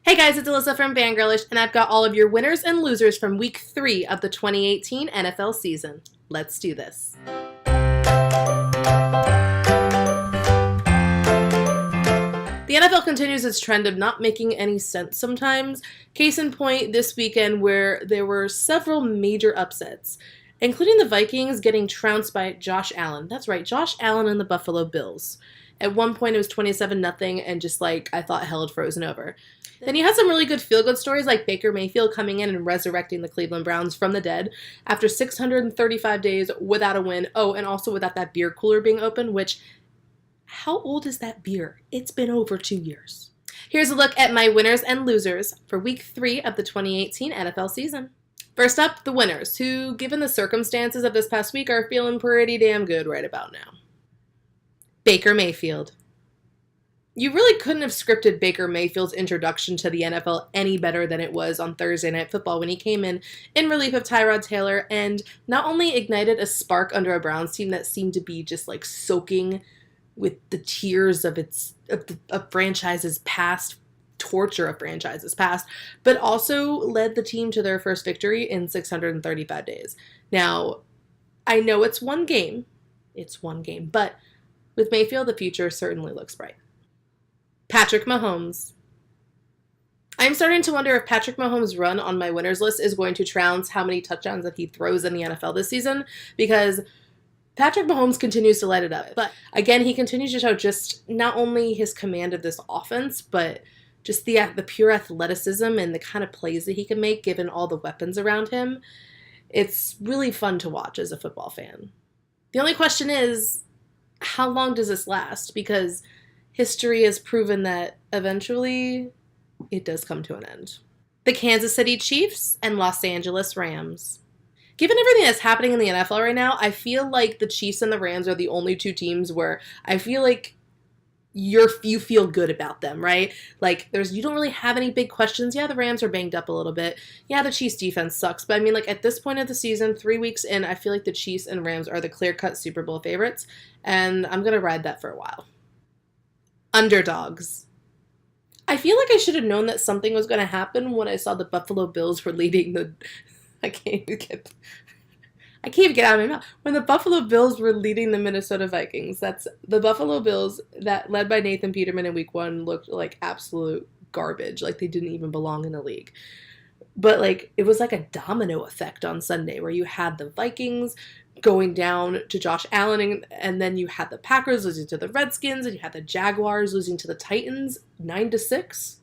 Hey guys, it's Alyssa from Fangirlish, and I've got all of your winners and losers from week 3 of the 2018 NFL season. Let's do this. The NFL continues its trend of not making any sense sometimes. Case in point this weekend where there were several major upsets, including the Vikings getting trounced by Josh Allen. That's right, Josh Allen and the Buffalo Bills. At one point it was 27-0 and just like I thought hell had frozen over. Then you had some really good feel-good stories like Baker Mayfield coming in and resurrecting the Cleveland Browns from the dead after 635 days without a win. Oh, and also without that beer cooler being open, which, how old is that beer? It's been over 2 years. Here's a look at my winners and losers for week 3 of the 2018 NFL season. First up, the winners, who, given the circumstances of this past week, are feeling pretty damn good right about now. Baker Mayfield. You really couldn't have scripted Baker Mayfield's introduction to the NFL any better than it was on Thursday Night Football when he came in relief of Tyrod Taylor and not only ignited a spark under a Browns team that seemed to be just like soaking with the tears of a franchise's past, torture of franchises past, but also led the team to their first victory in 635 days. Now, I know it's one game, but with Mayfield, the future certainly looks bright. Patrick Mahomes. I'm starting to wonder if Patrick Mahomes' run on my winners list is going to trounce how many touchdowns that he throws in the NFL this season, because Patrick Mahomes continues to light it up. But again, he continues to show just not only his command of this offense, but just the pure athleticism and the kind of plays that he can make given all the weapons around him. It's really fun to watch as a football fan. The only question is, how long does this last? Because history has proven that eventually it does come to an end. The Kansas City Chiefs and Los Angeles Rams. Given everything that's happening in the NFL right now, I feel like the Chiefs and the Rams are the only two teams where I feel like you feel good about them, right? Like you don't really have any big questions. Yeah, the Rams are banged up a little bit. Yeah, the Chiefs defense sucks. But I mean, like at this point of the season, 3 weeks in, I feel like the Chiefs and Rams are the clear-cut Super Bowl favorites. And I'm going to ride that for a while. Underdogs. I feel like I should have known that something was going to happen when I saw the Buffalo Bills were leading the... I can't even get out of my mouth. When the Buffalo Bills were leading the Minnesota Vikings, that's the Buffalo Bills that, led by Nathan Peterman in week 1, looked like absolute garbage. Like they didn't even belong in the league. But like it was like a domino effect on Sunday where you had the Vikings going down to Josh Allen, and then you had the Packers losing to the Redskins, and you had the Jaguars losing to the Titans 9-6.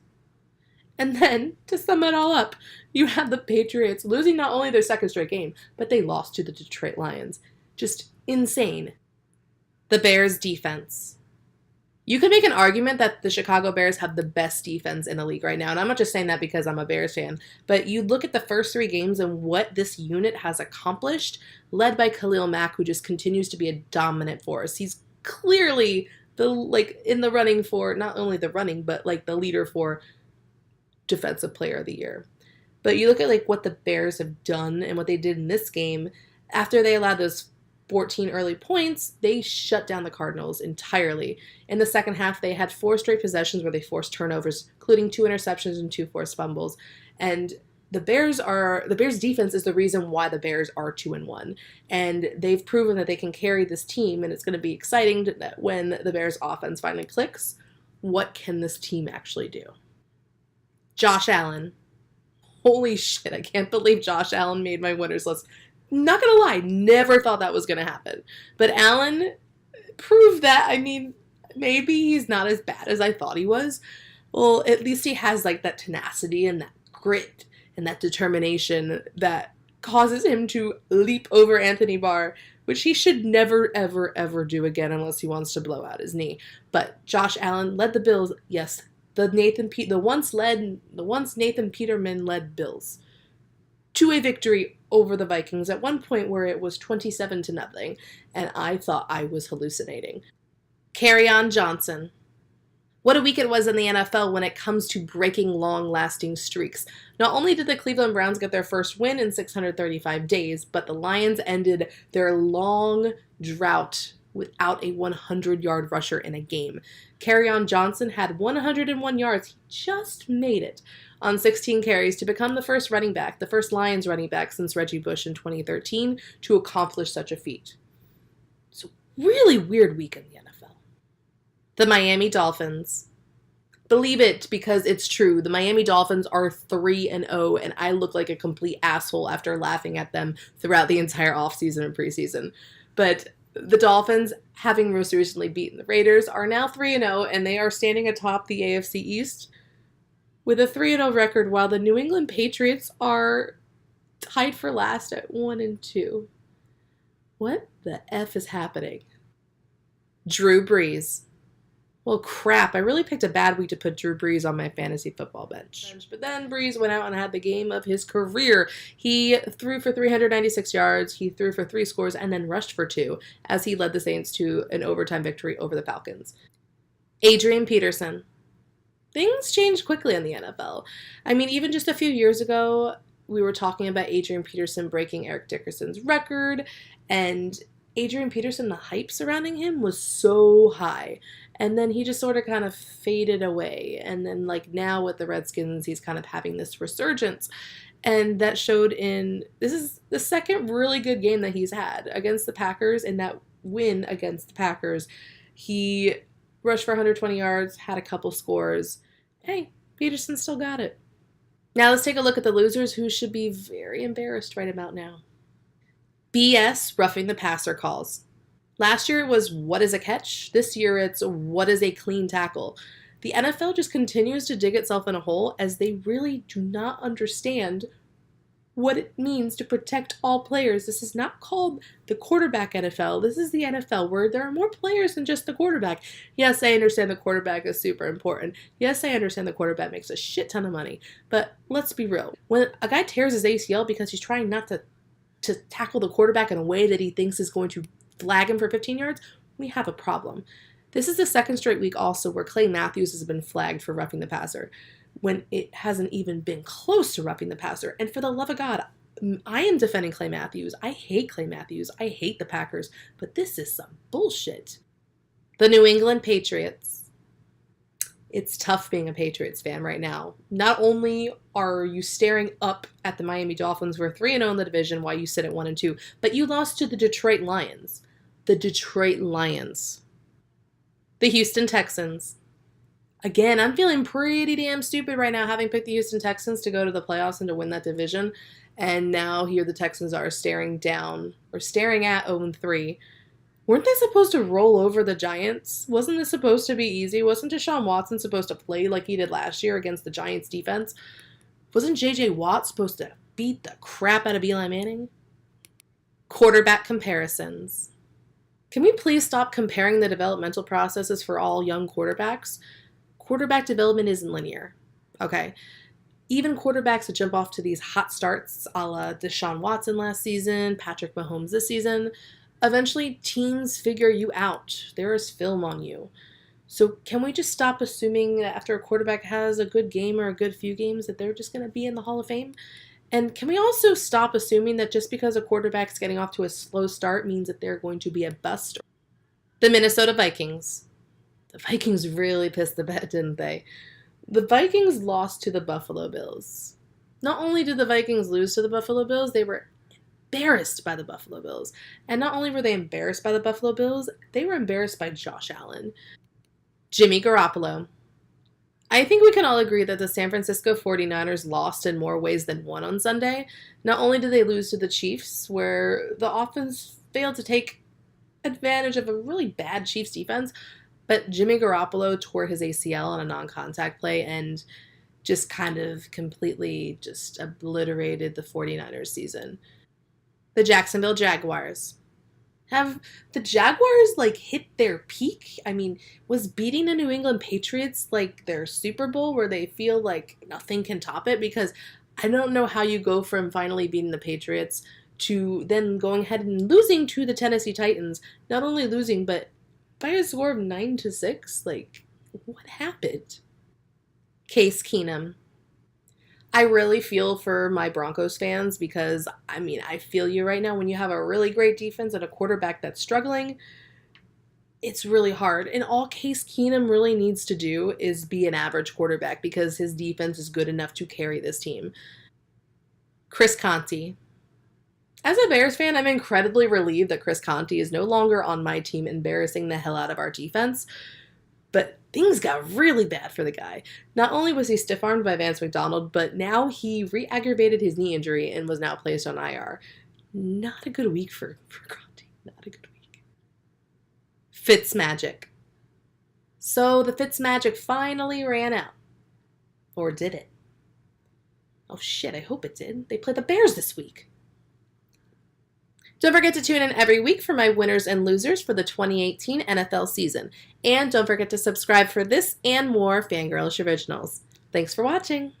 And then, to sum it all up, you had the Patriots losing not only their second straight game, but they lost to the Detroit Lions. Just insane. The Bears defense. You could make an argument that the Chicago Bears have the best defense in the league right now, and I'm not just saying that because I'm a Bears fan, but you look at the first 3 games and what this unit has accomplished, led by Khalil Mack, who just continues to be a dominant force. He's clearly in the running for not only the running, but like the leader for Defensive Player of the Year. But you look at like what the Bears have done and what they did in this game, after they allowed those 14 early points, they shut down the Cardinals entirely. In the second half, they had 4 straight possessions where they forced turnovers, including 2 interceptions and 2 forced fumbles. And the Bears defense is the reason why the Bears are 2-1. And they've proven that they can carry this team, and it's going to be exciting when the Bears offense finally clicks. What can this team actually do? Josh Allen. Holy shit, I can't believe Josh Allen made my winners list. Not gonna lie, never thought that was gonna happen. But Allen proved that. I mean, maybe he's not as bad as I thought he was. Well, at least he has like that tenacity and that grit and that determination that causes him to leap over Anthony Barr, which he should never, ever, ever do again unless he wants to blow out his knee. But Josh Allen led the Bills, yes, the once Nathan Peterman led Bills to a victory over the Vikings at one point where it was 27-0, and I thought I was hallucinating. Kerryon Johnson. What a week it was in the NFL when it comes to breaking long-lasting streaks. Not only did the Cleveland Browns get their first win in 635 days, but the Lions ended their long drought without a 100-yard rusher in a game. Kerryon Johnson had 101 yards. He just made it on 16 carries to become the first running back, the first Lions running back since Reggie Bush in 2013 to accomplish such a feat. It's a really weird week in the NFL. The Miami Dolphins. Believe it because it's true. The Miami Dolphins are 3-0, and I look like a complete asshole after laughing at them throughout the entire offseason and preseason. But the Dolphins, having most recently beaten the Raiders, are now 3-0, and they are standing atop the AFC East with a 3-0 record, while the New England Patriots are tied for last at 1-2. What the F is happening? Drew Brees. Well, crap, I really picked a bad week to put Drew Brees on my fantasy football bench. But then Brees went out and had the game of his career. He threw for 396 yards, he threw for 3 scores, and then rushed for 2 as he led the Saints to an overtime victory over the Falcons. Adrian Peterson. Things changed quickly in the NFL. I mean, even just a few years ago, we were talking about Adrian Peterson breaking Eric Dickerson's record, and Adrian Peterson, the hype surrounding him was so high. And then he just sort of kind of faded away. And then like now with the Redskins, he's kind of having this resurgence. And that showed this is the second really good game that he's had against the Packers. And that win against the Packers, he rushed for 120 yards, had a couple scores. Hey, Peterson still got it. Now let's take a look at the losers who should be very embarrassed right about now. BS roughing the passer calls. Last year it was, what is a catch? This year it's, what is a clean tackle? The NFL just continues to dig itself in a hole as they really do not understand what it means to protect all players. This is not called the quarterback NFL. This is the NFL where there are more players than just the quarterback. Yes, I understand the quarterback is super important. Yes, I understand the quarterback makes a shit ton of money. But let's be real. When a guy tears his ACL because he's trying not to tackle the quarterback in a way that he thinks is going to flag him for 15 yards, we have a problem. This is the second straight week also where Clay Matthews has been flagged for roughing the passer when it hasn't even been close to roughing the passer. And for the love of God, I am defending Clay Matthews. I hate Clay Matthews. I hate the Packers. But this is some bullshit. The New England Patriots. It's tough being a Patriots fan right now. Not only are you staring up at the Miami Dolphins, who are 3-0 in the division while you sit at 1-2, but you lost to the Detroit Lions. The Detroit Lions. The Houston Texans. Again, I'm feeling pretty damn stupid right now having picked the Houston Texans to go to the playoffs and to win that division. And now here the Texans are staring at 0-3. Weren't they supposed to roll over the Giants? Wasn't this supposed to be easy? Wasn't Deshaun Watson supposed to play like he did last year against the Giants defense? Wasn't J.J. Watt supposed to beat the crap out of Eli Manning? Quarterback comparisons. Can we please stop comparing the developmental processes for all young quarterbacks? Quarterback development isn't linear, okay? Even quarterbacks that jump off to these hot starts, a la Deshaun Watson last season, Patrick Mahomes this season, eventually teams figure you out. There is film on you. So can we just stop assuming that after a quarterback has a good game or a good few games that they're just going to be in the Hall of Fame? And can we also stop assuming that just because a quarterback's getting off to a slow start means that they're going to be a bust? The Minnesota Vikings. The Vikings really pissed the bed, didn't they? The Vikings lost to the Buffalo Bills. Not only did the Vikings lose to the Buffalo Bills, they were embarrassed by the Buffalo Bills. And not only were they embarrassed by the Buffalo Bills, they were embarrassed by Josh Allen. Jimmy Garoppolo. I think we can all agree that the San Francisco 49ers lost in more ways than one on Sunday. Not only did they lose to the Chiefs, where the offense failed to take advantage of a really bad Chiefs defense, but Jimmy Garoppolo tore his ACL on a non-contact play and just kind of completely just obliterated the 49ers season. The Jacksonville Jaguars. Have the Jaguars, hit their peak? I mean, was beating the New England Patriots, their Super Bowl where they feel like nothing can top it? Because I don't know how you go from finally beating the Patriots to then going ahead and losing to the Tennessee Titans. Not only losing, but by a score of 9-6. What happened? Case Keenum. I really feel for my Broncos fans because, I feel you right now when you have a really great defense and a quarterback that's struggling. It's really hard. And all Case Keenum really needs to do is be an average quarterback because his defense is good enough to carry this team. Chris Conte. As a Bears fan, I'm incredibly relieved that Chris Conte is no longer on my team, embarrassing the hell out of our defense. But things got really bad for the guy. Not only was he stiff armed by Vance McDonald, but now he re aggravated his knee injury and was now placed on IR. Not a good week for Conte. Not a good week. Fitzmagic. So the Fitzmagic finally ran out. Or did it? Oh shit, I hope it did. They play the Bears this week. Don't forget to tune in every week for my winners and losers for the 2018 NFL season. And don't forget to subscribe for this and more Fangirlish Originals. Thanks for watching.